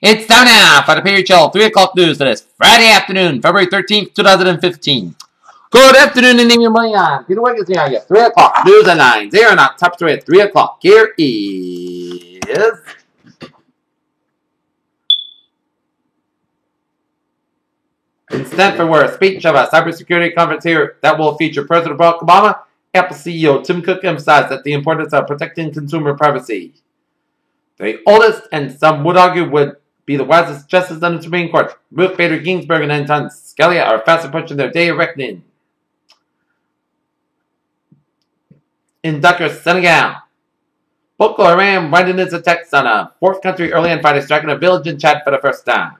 It's time now for the Perry Chill 3 o'clock news for this Friday afternoon, February 13th, 2015. Good afternoon and name your money on. Peter Wiggins here. 3 o'clock news at 9. They are not top 3 at 3 o'clock. Here is... In Stanford, where a speech of a cybersecurity conference here that will feature President Barack Obama, Apple CEO Tim Cook emphasized that the importance of protecting consumer privacy. The oldest, and some would argue would be the wisest justice on the Supreme Court, Ruth Bader Ginsburg and Anton Scalia, are fast approaching their day of reckoning. In Dakar, Senegal, Boko Haram winding its attacks on a fourth country early on Friday, striking a village in Chad for the first time.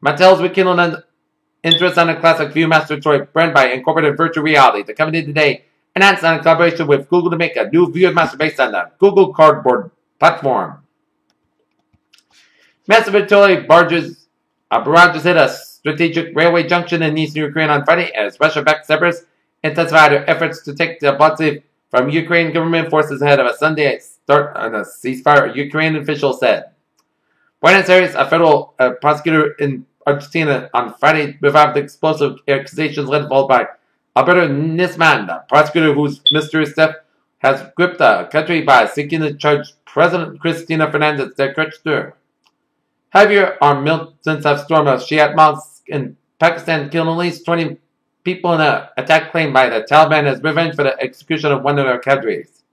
Mattel's rekindled an interest on a classic Viewmaster toy brand by incorporated virtual reality. The company today announced on a collaboration with Google to make a new Viewmaster based on the Google Cardboard platform. Massive artillery barrages hit a strategic railway junction in eastern Ukraine on Friday as Russia-backed separatists intensified their efforts to take the offensive from Ukraine government forces ahead of a Sunday start on a ceasefire, Ukrainian officials said. Buenos Aires, a federal prosecutor in Argentina on Friday revived the explosive accusations led by Alberto Nisman, the prosecutor whose mysterious death has gripped the country by seeking to charge President Cristina Fernandez de Kirchner. Heavier armed militants have stormed a Shiite mosque in Pakistan, killing at least 20 people in an attack claimed by the Taliban as revenge for the execution of one of their cadres.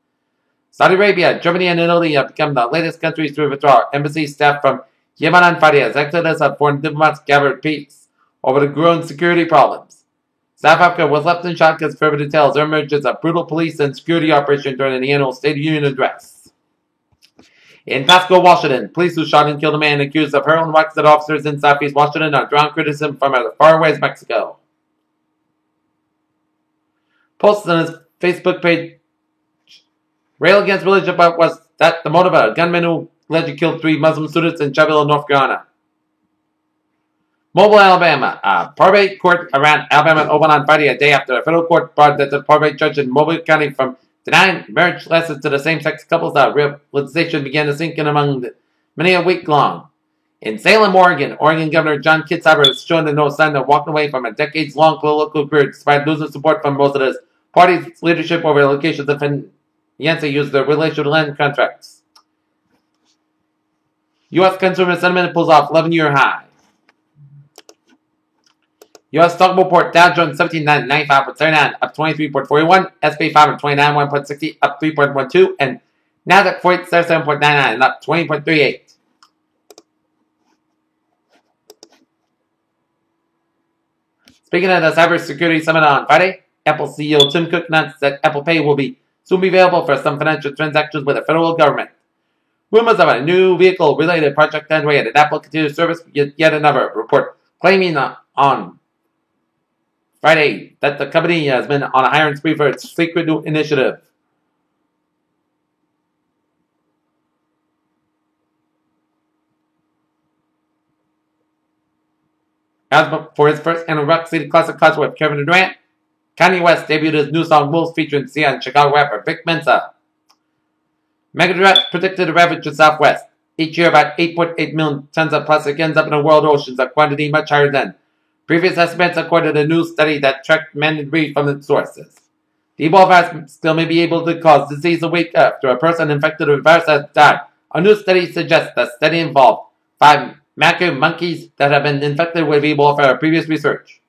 Saudi Arabia, Germany, and Italy have become the latest countries to withdraw embassy staff from Yemen on Friday as exodus of foreign diplomats gathered peace over the growing security problems. South Africa was left in shock as further details emerged as a brutal police and security operation during the annual State of the Union address. In Pasco, Washington, police who shot and killed a man accused of hurling rocks at officers in Southeast Washington are drawing criticism from as far away as Mexico. Posts on his Facebook page rail against religion, but was that the motive of a gunman who allegedly killed 3 Muslim students in Chapel, North Carolina. Mobile, Alabama. A probate court around Alabama opened on Friday, a day after a federal court barred that the probate judge in Mobile County from denying marriage lessons to the same-sex couples. That realization began to sink in among many a week long. In Salem, Oregon Governor John Kitzhaber is showing no sign of walking away from a decades-long political career despite losing support from most of his party's leadership over allocations of Yancey used their relational land contracts. U.S. consumer sentiment pulls off 11-year high. U.S. stock report Dow Jones 17,995.79 up 23.41, S&P 529 1.60 up 3.12, and Nasdaq 47.99 up 20.38. Speaking of the cybersecurity summit on Friday, Apple CEO Tim Cook announced that Apple Pay will soon be available for some financial transactions with the federal government. Rumors of a new vehicle-related project underway at Apple continue to service yet another report claiming on Friday that the company has been on a hiring spree for its secret new initiative. As for his first annual Rock City Classic concert with Kevin Durant, Kanye West debuted his new song Wolves featuring Sia and Chicago rapper Vic Mensa. Megadrought predicted to ravage the Southwest. Each year, about 8.8 million tons of plastic ends up in the world oceans, a quantity much higher than previous estimates according to a new study that tracked man and debris from its sources. The Ebola virus still may be able to cause disease a week after a person infected with the virus has died. A new study suggests the study involved 5 macaque monkeys that have been infected with Ebola for previous research.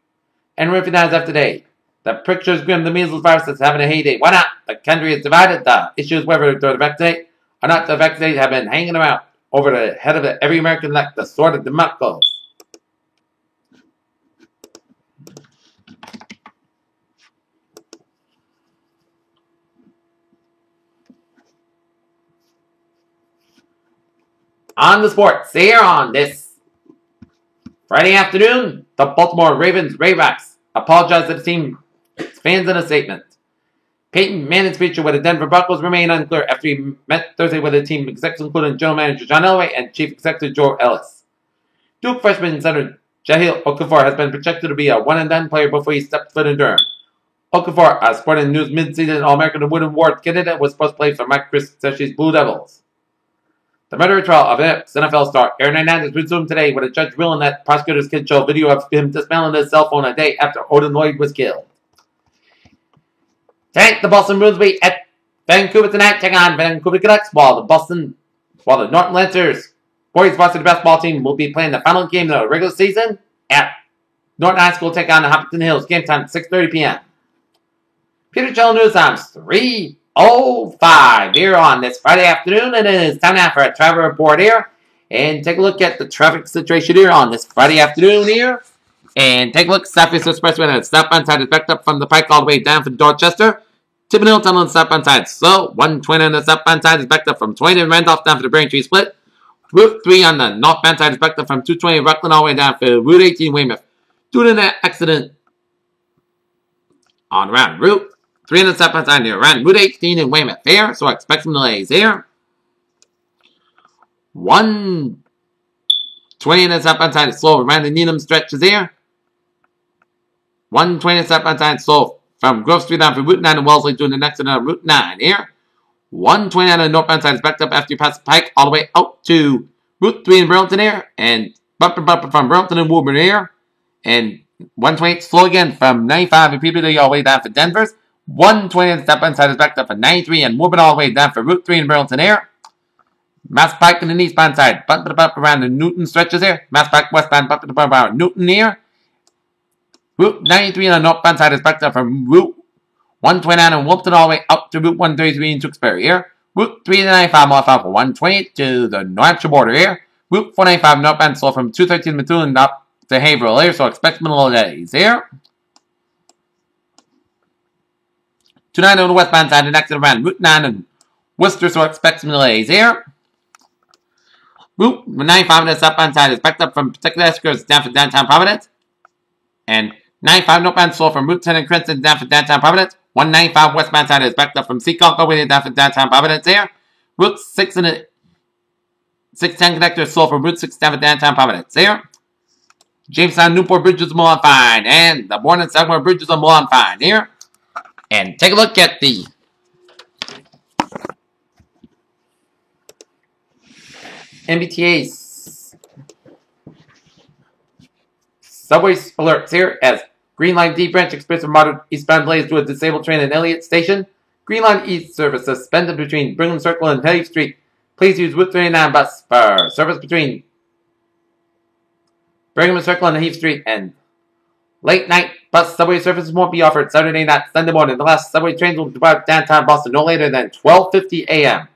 And recognized after today. The picture's grim. The measles virus is having a heyday. Why not? The country is divided. The issues whether to vaccinate or not to vaccinate have been hanging around over the head of every American like the sword of Damocles. On the sports, here on this Friday afternoon, the Baltimore Ravens Raybacks apologized to the team fans in a statement. Peyton Manning's future with the Denver Broncos remain unclear after he met Thursday with the team executives including General Manager John Elway and Chief Executive Joe Ellis. Duke freshman center Jahlil Okafor has been projected to be a one-and-done player before he stepped foot in Durham. Okafor, a Sporting News mid-season All-American Wood Award candidate, was supposed to play for Mike Krzyzewski's Blue Devils. The murder trial of ex-NFL star Aaron Hernandez resumed today with a judge ruling that prosecutors could show video of him dismantling his cell phone a day after Odin Lloyd was killed. Tonight, the Boston Bruins will be at Vancouver tonight, taking on Vancouver Canucks, while the Norton Lancers boys varsity basketball team will be playing the final game of the regular season at Norton High School, take on the Hopkinton Hills. Game time 6:30 p.m. Peter Cello News Times 3:05 here on this Friday afternoon, and it is time now for a traffic report here. And take a look at the traffic situation here on this Friday afternoon here. And take a look at Southeast Expressway, and the southbound side is backed up from the Pike all the way down from Dorchester. Tippin Hill Tunnel on the southbound side. So 120 on the southbound side is backed up from 20 and Randolph down for the Braintree split. Route 3 on the northbound side is backed up from 220 Rockland all the way down for Route 18 Weymouth. Due to that accident on around Route 3 on the southbound side near around Route 18 in Weymouth here. So I expect some delays here. 120 on the southbound side is slow around the Needham stretches here. 120 on the southbound side is slow from Grove Street down for Route 9 in Wellesley doing the next on Route 9 here. 120 on the northbound side is backed up after you pass the Pike all the way out to Route 3 in Burlington here. And bumper from Burlington and Woburn here. And 128 slow again from 95 and PBW all the way down for Denver's. 120 on the southbound side is backed up for 93 and Woburn all the way down for Route 3 in Burlington here. Mass Pike on the eastbound side, bump around the Newton stretches here. Mass Pike westbound, bump around Newton here. Route 93 on the northbound side is backed up from Route 129 in Wilton all the way up to Route 133 in Tewksbury here. Route 395 northbound from 120 to the New Hampshire border here. Route 495 northbound slow from 213 Methuen up to Haverhill here, so expect some delays here. 290 on the westbound side, and exit around Route 9 in Worcester, so expect some delays here. Route 95 on the southbound side is backed up from Particular Escrows down for downtown Providence. And 95 northbound slow from Route 10 in Cranston down for downtown Providence. 195 westbound side is backed up from Seacock all the way down for downtown Providence here. Route 6 and the 610 connector slow from Route 6 down for downtown Providence here. Jamestown Newport bridges are more on fine. And the Bourne and Sagamore bridges are more on fine here. And take a look at the MBTA's subway alerts here as Green Line D branch experiencing moderate eastbound delays to a disabled train at Elliott Station. Green Line East service suspended between Brigham Circle and Petty Street. Please use Route 39 bus for service between Brigham Circle and Heath Street. And late night bus subway services won't be offered Saturday night, Sunday morning. The last subway trains will depart downtown Boston no later than 12:50 a.m.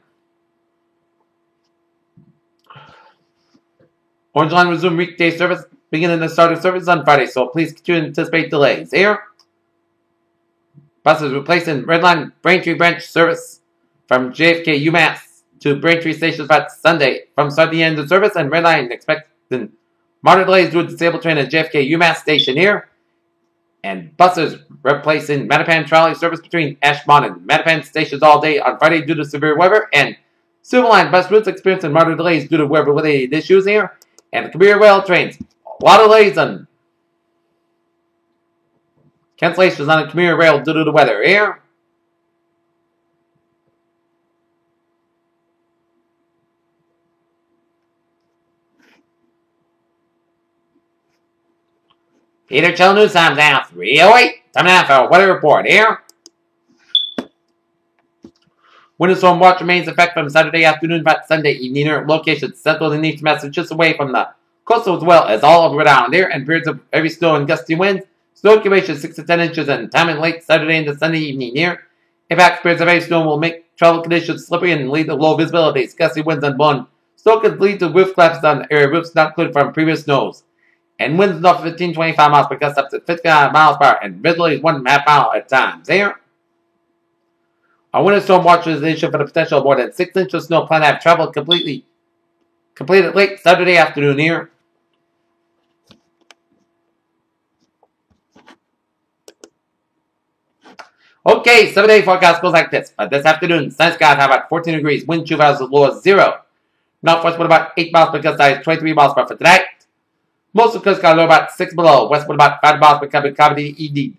Orange Line resume weekday service beginning the start of service on Friday, so please continue to anticipate delays here. Buses replacing Red Line Braintree branch service from JFK UMass to Braintree stations by Sunday from start to the end of service, and Red Line expecting moderate delays due to disabled train at JFK UMass station here. And buses replacing Mattapan trolley service between Ashmont and Mattapan stations all day on Friday due to severe weather. And Silver Line bus routes experiencing moderate delays due to weather-related issues here. And the Commuter Rail trains, a lot of delays on cancellations on the Commuter Rail due to the weather here. Peter Cello News Time now 3:08. Time now for a weather report here. Winter storm watch remains in effect from Saturday afternoon to Sunday evening near locations central and east Massachusetts away from the coastal as well as all over Rhode Island there, and periods of heavy snow and gusty winds. Snow accumulation 6 to 10 inches and time in late Saturday into Sunday evening here. Impacts periods of heavy snow will make travel conditions slippery and lead to low visibility. Gusty winds and blowing snow could lead to roof collapses on area roofs not included from previous snows. And winds north of 15-25 miles per gust up to 59 miles per hour, and visibility is 1.5 miles at times here. Our winter storm watch is issued for the potential of more than 6 inches of snow. Plan to have travel completed late Saturday afternoon here. Okay, 7-day forecast goes like this. This afternoon, sunny skies high about 14 degrees, wind chill as low as 0. Northwest wind about 8 miles per gust size, 23 miles per hour for tonight. Most of the coast got low about 6 below. West wind about 5 miles per hour, comedy evening.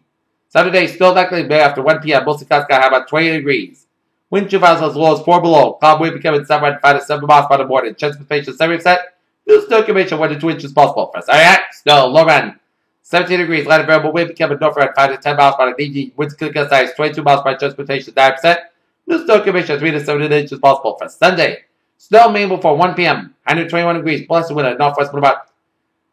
Saturday, still likely to be after 1 p.m. Most of the skies got high about 20 degrees. Wind chill as low as 4 below. Cloud wave becoming 5 to 7 miles by the morning. Chance precipitation 70%. New snow accumulation 1 to 2 inches possible. For Saturday, snow, low end 17 degrees. Light variable wind becoming north around 5 to 10 miles by the DG. Winds critical size 22 miles by transportation 9%. New snow accumulation 3 to 7 inches possible. For Sunday, snow mainly before 1 p.m. 121 degrees. Plus wind at northwest wind about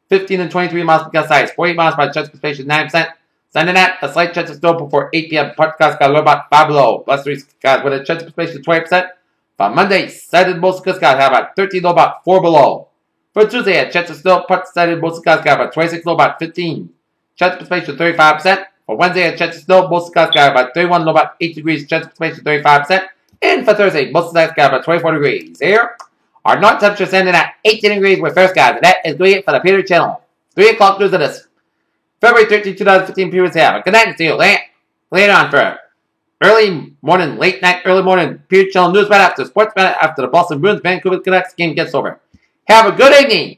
15 and 23 miles per gust size. 48 miles by transportation 9%. Sunday night, a slight chance of snow before 8 p.m. Podcast got low about 5 below. Plus 3 skies with a chance of precipitation 20%. For Monday, sighted most skies have about 13 low about 4 below. For Tuesday, a chance of snow, part sighted most skies got about 26 low about 15. Chance of precipitation 35%. For Wednesday, a chance of snow, most skies got about 31 low about 8 degrees. Chance of precipitation 35%. And for Thursday, most skies got about 24 degrees. Here, our north temperature standing at 18 degrees with fair skies. And that is doing it for the Peter Channel. 3 o'clock news of this. February 13, 2015, Peter have. Good night and see you later on for early morning, late night, early morning, Peter Channel news right after sports minute after the Boston Bruins Vancouver Canucks game gets over. Have a good evening.